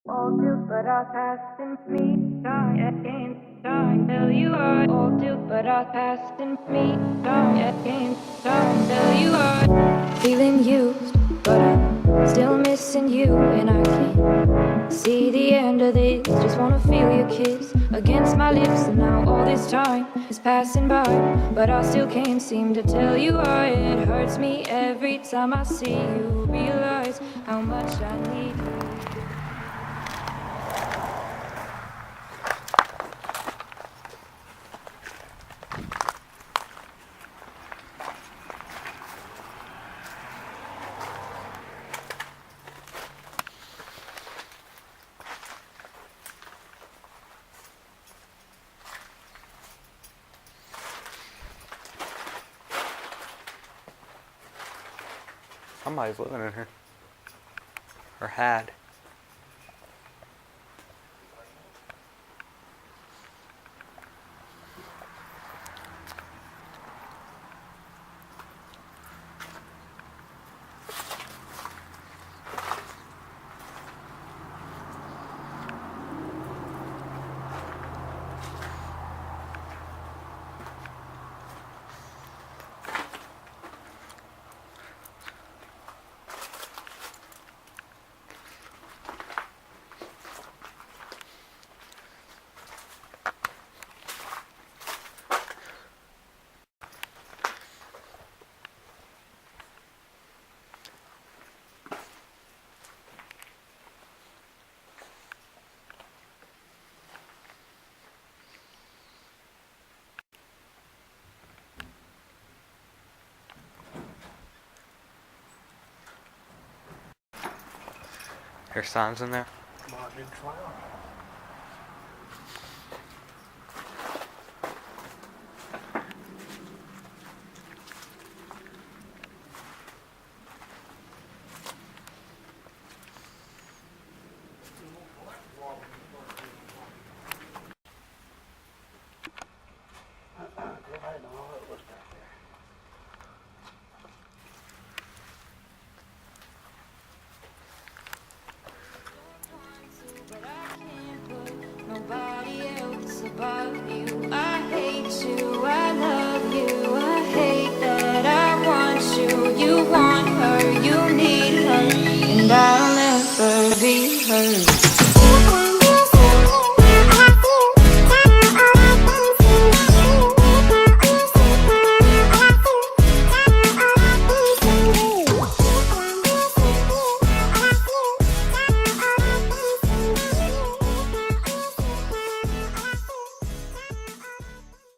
All do, but I passed in me. Die again, die till you are. All do, but I passed in me. Die again, die till you are. Feeling used, but I'm still missing you, and I can't see the end of this. Just wanna feel your kiss against my lips, and now all this time is passing by, but I still can't seem to tell you why. It hurts me every time I see you. Realize how much I need you. Somebody's living in here. Or had. Your son's in there? Nobody else above you. I hate you, I love you. I hate that I want you. You want her, you need her, and I'll never be hers.